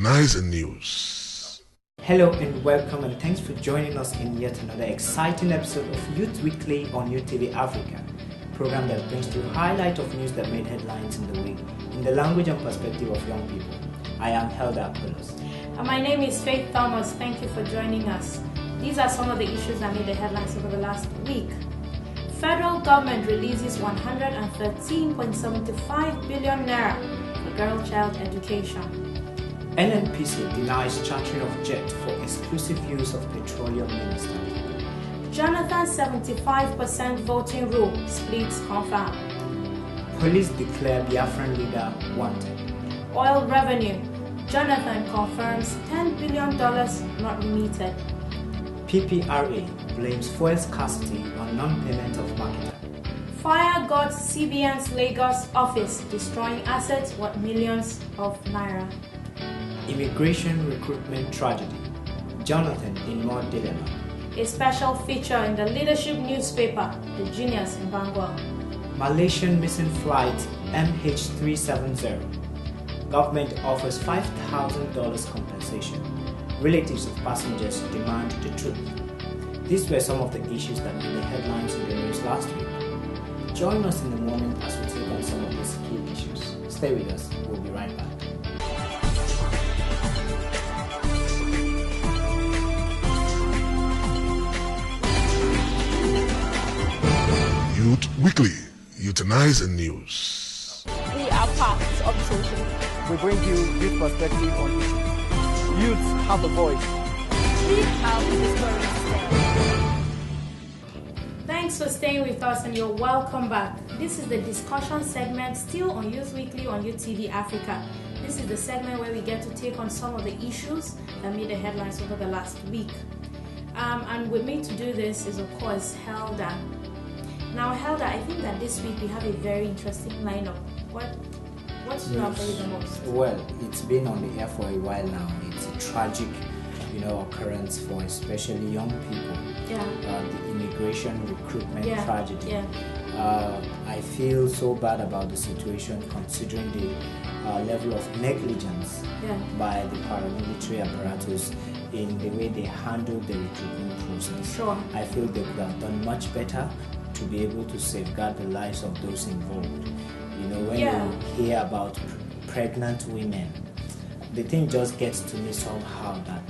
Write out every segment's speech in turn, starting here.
Utanize News. Hello and welcome, and thanks for joining us in yet another exciting episode of Youth Weekly on UTV Africa, a program that brings you highlight of news that made headlines in the week in the language and perspective of young people. I am Helda Apollos. And my name is Faith Thomas. Thank you for joining us. These are some of the issues that made the headlines over the last week. Federal government releases 113.75 billion naira for girl-child education. NNPC denies chartering of jet for exclusive use of petroleum minister. Jonathan 75% voting rule splits confirmed. Police declare Biafran leader wanted. Oil revenue. Jonathan confirms $10 billion not remitted. PPRA blames fuel scarcity on non-payment of marketer. Fire got CBN's Lagos office, destroying assets worth millions of naira. Immigration recruitment tragedy. Jonathan in more dilemma. A special feature in the leadership newspaper, The Genius in Bangor. Malaysian missing flight MH370. Government offers $5,000 compensation. Relatives of passengers demand the truth. These were some of the issues that made the headlines in the news last week. Join us in the moment as we take on some of these key issues. Stay with us, we'll be right back. Youth Weekly, Utanize News. We are part of the solution. We bring you youth perspective on issues. Youth have a voice. Speak out the stories. Thanks for staying with us, and you're welcome back. This is the discussion segment still on Youth Weekly on UTV Africa. This is the segment where we get to take on some of the issues that made the headlines over the last week. And with me to do this is, of course, Helda. Now, Helda, I think that this week we have a very interesting lineup. What's not for you the most? Well, it's been on the air for a while now. It's a tragic, occurrence for especially young people. Yeah. The immigration recruitment tragedy. Yeah. I feel so bad about the situation, considering the level of negligence by the paramilitary apparatus in the way they handled the recruitment process. Sure. I feel they could have done much better to be able to safeguard the lives of those involved. When you hear about pregnant women, the thing just gets to me somehow that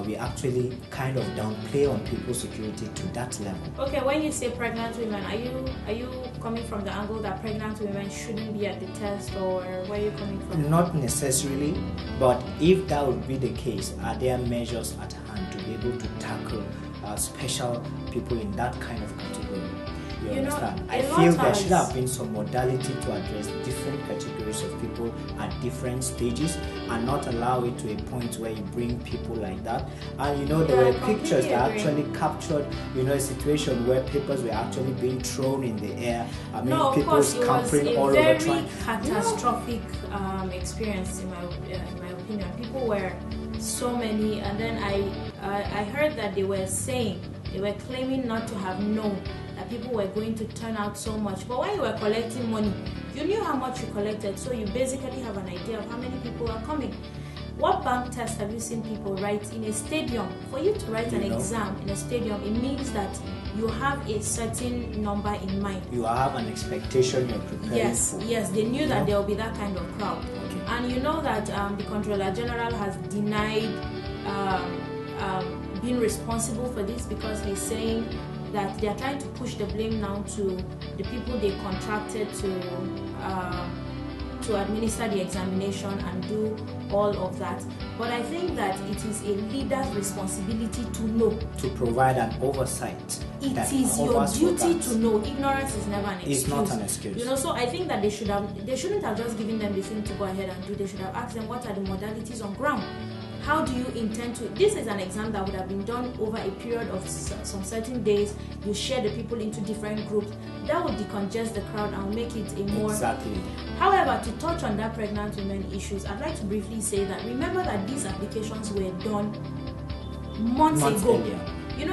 we actually kind of downplay on people's security to that level. Okay, when you say pregnant women, are you coming from the angle that pregnant women shouldn't be at the test, or where are you coming from? Not necessarily, but if that would be the case, are there measures at hand to be able to tackle special people in that kind of category? You understand? I feel there should have been some modality to address different categories of people at different stages, and not allow it to a point where you bring people like that. And there were pictures that actually captured, a situation where papers were actually being thrown in the air. People scampering all over trying. It was a very catastrophic experience in my opinion. People were so many, and then I heard that they were claiming not to have known that people were going to turn out so much. But when you were collecting money, you knew how much you collected, so you basically have an idea of how many people are coming. What bank test have you seen people write in a stadium? For you to write an exam in a stadium, it means that you have a certain number in mind. You have an expectation you're preparing for. Yes, they knew that there will be that kind of crowd. Okay. And you know that the Controller General has denied being responsible for this, because he's saying that they are trying to push the blame now to the people they contracted to administer the examination and do all of that. But I think that it is a leader's responsibility to know. To provide an oversight. It is your duty to know. Ignorance is never an excuse. It's not an excuse. So I think that they shouldn't have just given them the thing to go ahead and do. They should have asked them, what are the modalities on ground? How do you intend to? This is an exam that would have been done over a period of some certain days. You share the people into different groups. That would decongest the crowd and make it a more... Exactly. However, to touch on that pregnant women issues, I'd like to briefly say that remember that these applications were done months ago. Earlier.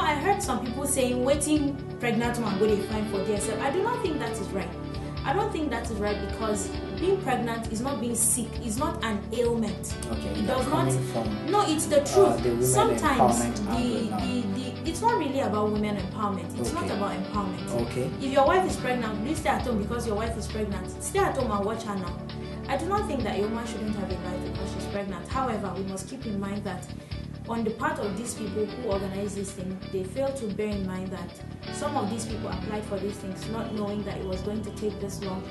I heard some people saying waiting pregnant woman go they find for themselves. I do not think that is right. I don't think that is right, because being pregnant is not being sick, is not an ailment. Okay, It does not. from, No, it's the truth. the women Sometimes empowerment angle now. it's not really about women empowerment. It's not Okay. about empowerment. Okay. If your wife is pregnant, will you stay at home because your wife is pregnant? Stay at home and watch her now. I do not think that a woman shouldn't have a life because she's pregnant. However, we must keep in mind that on the part of these people who organize this thing, they fail to bear in mind that some of these people applied for these things not knowing that it was going to take this long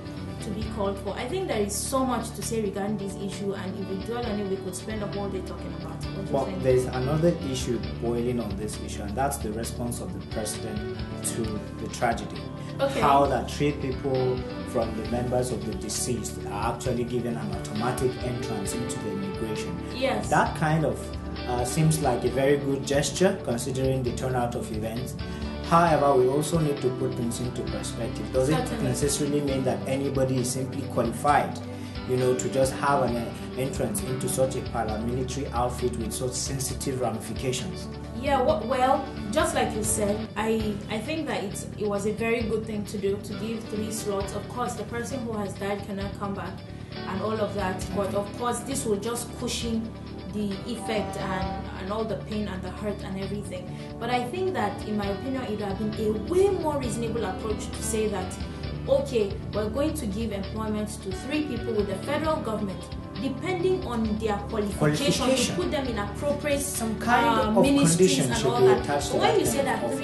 to be called for. I think there is so much to say regarding this issue, and if we dwell on it, we could spend a whole day talking about it. What do you Well, think? there's another issue boiling on this issue, and that's the response of the president to the tragedy. Okay. How that 3 people from the members of the deceased are actually given an automatic entrance into the immigration. Yes. That kind of seems like a very good gesture considering the turnout of events. However, we also need to put things into perspective. Does it Certainly. necessarily mean that anybody is simply qualified, to just have an entrance into such a paramilitary outfit with such sensitive ramifications? Yeah, well, just like you said, I think that it was a very good thing to do, to give 3 slots. Of course, the person who has died cannot come back and all of that, but of course this will just cushion the effect and all the pain and the hurt and everything. But I think that, in my opinion, it would have been a way more reasonable approach to say that, okay, we're going to give employment to 3 people with the federal government, depending on their qualification, to put them in appropriate Some kind of ministries condition and should all be that. attached to But when that you say kind that of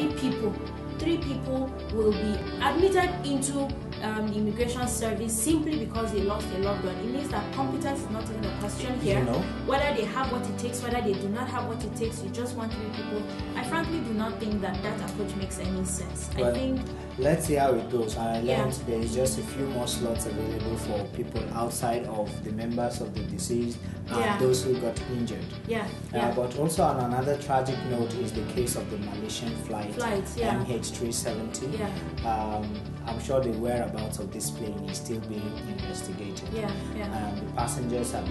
3 people will be admitted into the immigration service simply because they lost a loved one, it means that competence is not even a question here. Whether they have what it takes, whether they do not have what it takes, you just want 3 people. I frankly do not think that approach makes any sense. Well, I think let's see how it goes. I Yeah. learned there is just a few more slots available for people outside of the members of the deceased and Yeah. those who got injured. yeah. But also on another tragic note is the case of the Malaysian flight Yeah. MH370. Yeah. I'm sure the whereabouts of this plane is still being investigated. Yeah. The passengers are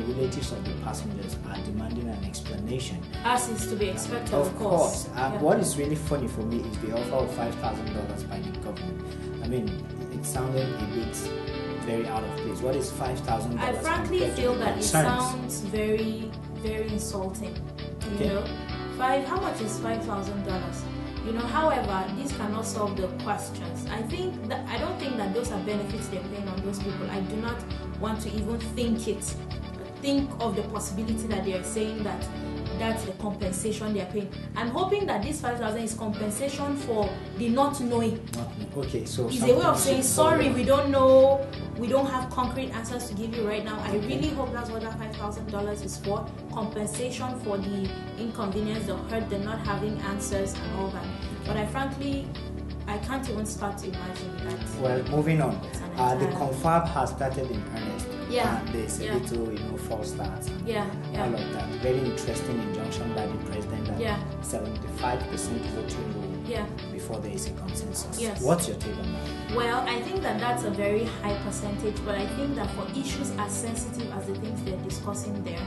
relatives of the passengers are demanding an explanation. As is to be expected, Of course. Yeah. What is really funny for me is the offer of $5,000 by the government. I mean, it sounded a bit very out of place. What is $5,000? I frankly compared to feel the that it concerns? sounds very, very insulting. Okay. You know, how much is $5,000? However, this cannot solve the questions. I don't think that those are benefits they're paying on those people. I do not want to even think of the possibility that they are saying that that's the compensation they are paying. I'm hoping that this 5,000 is compensation for the not knowing. Okay, so It's a way of saying sorry, we don't know, we don't have concrete answers to give you right now. I really hope that's what that $5,000 is for. Compensation for the inconvenience, the hurt, the not having answers and all that. But I can't even start to imagine that. Well, moving on. an The entire- confab has started in earnest. Yeah, There's a yeah. little, false starts. And Yeah, all of that. Very interesting injunction by the president that Yeah. 75% voting rule Yeah. before there is a consensus. Yes. What's your take on that? Well, I think that that's a very high percentage, but I think that for issues as sensitive as the things they're discussing there,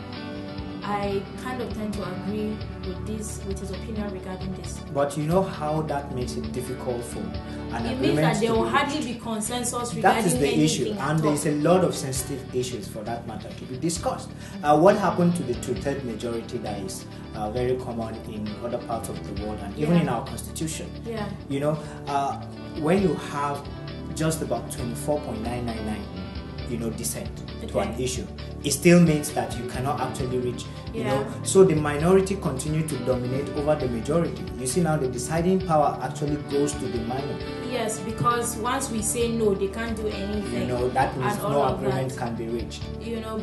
I kind of tend to agree with his opinion regarding this. But you know how that makes it difficult for an It agreement means that there to will be hardly reached. be consensus That regarding is the anything issue, at and all. there's a lot of sensitive issues for that matter to be discussed. What happened to the 2/3 majority that is very common in other parts of the world and even Yeah. in our constitution? Yeah. When you have just about 24.999, dissent to an Okay. issue, it still means that you cannot actually reach. Yeah. So the minority continue to dominate over the majority. You see now the deciding power actually goes to the minor. Yes, because once we say no, they can't do anything. That means and all no of agreement that. can be reached.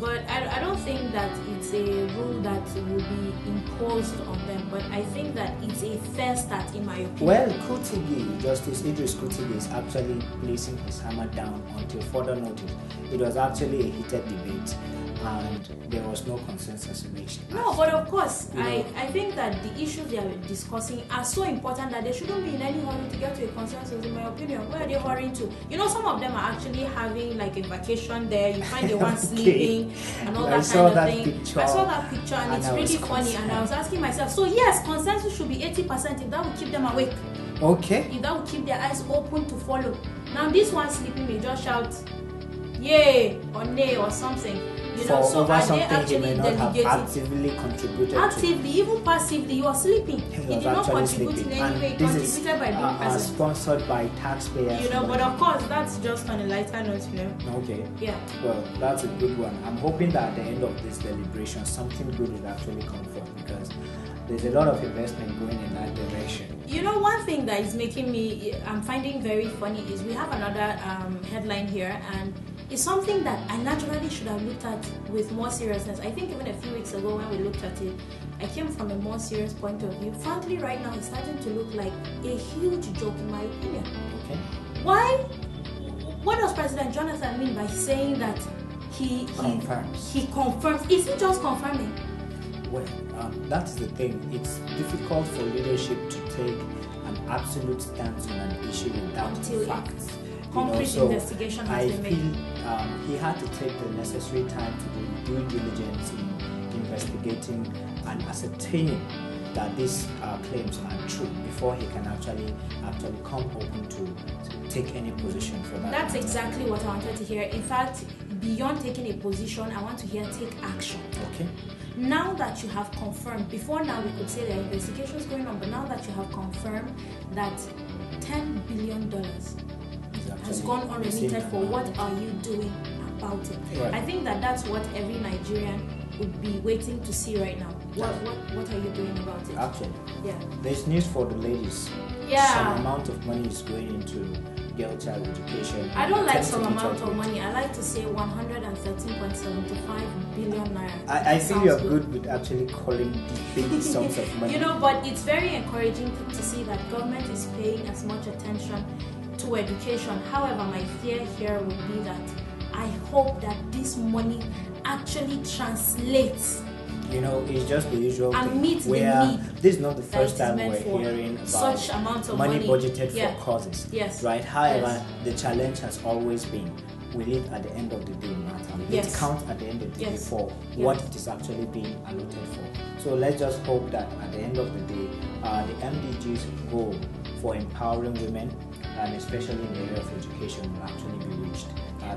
But I don't think that it's a rule that will be imposed on them. But I think that it's a fair start, in my opinion. Well, Kutigi, Justice Idris Kutigi, is actually placing his hammer down until further notice. It was actually a heated debate, and there was no consensus reached. No, but of course, You know. I think that the issues they are discussing are so important that they shouldn't be in any hurry to get to a consensus, in my opinion. Where are they hurrying to? Some of them are actually having like a vacation there. You find the one Okay. sleeping and all I that saw kind of that thing. picture, I saw that picture and it's I was really funny. And I was concerned. asking myself, so yes, consensus should be 80% if that will keep them awake. Okay. If that will keep their eyes open to follow. Now this one sleeping may just shout yay or nay or something. You know, so over are they something he actually may not have delegating? actively contributed Actively, even passively, you are sleeping. to. He did not contribute in any way. He This is contributed by being present. sponsored by taxpayers. You know, but of course, that's just on a lighter note, you know. Okay. Yeah. Well, that's a good one. I'm hoping that at the end of this deliberation, something good will actually come forth, because there's a lot of investment going in that direction. You know, one thing that is making me, I'm finding very funny is we have another headline here, and it's something that I naturally should have looked at with more seriousness. I think even a few weeks ago when we looked at it, I came from a more serious point of view. Frankly, right now, it's starting to look like a huge joke in my opinion. Okay. Why? What does President Jonathan mean by saying that he Confirms. He confirms. Is he just confirming? Well, that's the thing. It's difficult for leadership to take an absolute stance on an issue without Until facts. complete investigation has been made. I feel he had to take the necessary time to do due diligence in investigating and ascertaining that these claims are true before he can actually come open to take any position for that. That's matter. exactly what I wanted to hear. In fact, beyond taking a position, I want to hear take action. Okay. Now that you have confirmed, before now we could say there are investigations going on, but now that you have confirmed that $10 billion has gone unremitted for, what are you doing about it? Right. I think that's what every Nigerian would be waiting to see right now. What are you doing about it? Actually, Yeah. there's news for the ladies. Yeah. Some amount of money is going into girl child education. I don't like some Attempt to amount keep of up money. I like to say 113.75 billion naira. I feel Sounds you're good with actually calling these big sums of money. You know, but it's very encouraging to see that government is paying as much attention to education. However, my fear here would be that I hope that this money actually translates. You know, it's just the usual And thing meet the where need this is not the that first it is time meant we're for. hearing about Such amount of money money. budgeted Yeah. for causes. Yes. Right. However, Yes. the challenge has always been, will it at the end of the day matter? Will Yes. it count at the end of the day Yes. for Yeah. what it is actually being allotted for? So let's just hope that at the end of the day, the MDG's goal for empowering women, and especially in the area of education, will actually be reached.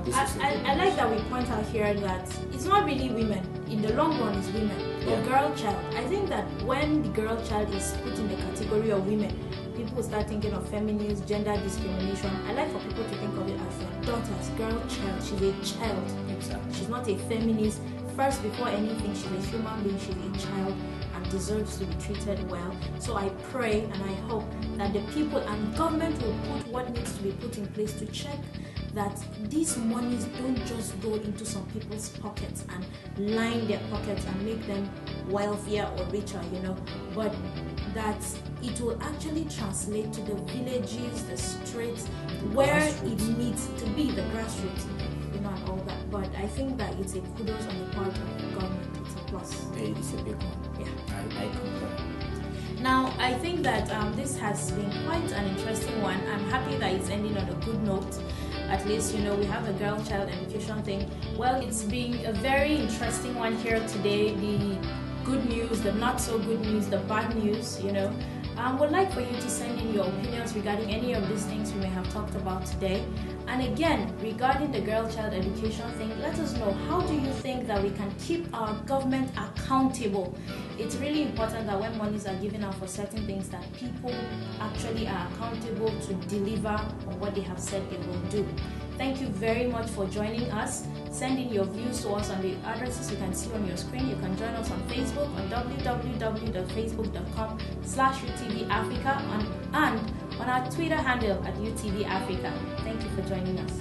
This is a good I like news. that we point out here that it's not really women. In the long run, it's women. Yeah. The girl child. I think that when the girl child is put in the category of women, people start thinking of feminist, gender discrimination. I like for people to think of it as their daughter's girl child. She's a child. Exactly. She's not a feminist. First, before anything, she's a human being. She's a child and deserves to be treated well. So I pray and I hope that the people and government will put what needs to be put in place to check that these monies don't just go into some people's pockets and line their pockets and make them wealthier or richer, you know, but that it will actually translate to the villages, the streets, where it needs to be, the grassroots, you know, and all that. But I think that it's a kudos on the part of the government. It's a plus. It's a big one. Yeah. I concur. Now, I think that this has been quite an interesting one. I'm happy that it's ending on a good note. At least, you know, we have a girl-child education thing. Well, it's been a very interesting one here today. The good news, the not so good news, the bad news, you know. Would like for you to send in your opinions regarding any of these things we may have talked about today. And again, regarding the girl-child education thing, let us know, how do you think that we can keep our government accountable? It's really important that when monies are given out for certain things, that people actually are accountable to deliver on what they have said they will do. Thank you very much for joining us. Send in your views to us on the addresses you can see on your screen. You can join us on Facebook on www.facebook.com/UTV-Africa and on our Twitter handle at UTV Africa. Thank you for joining us.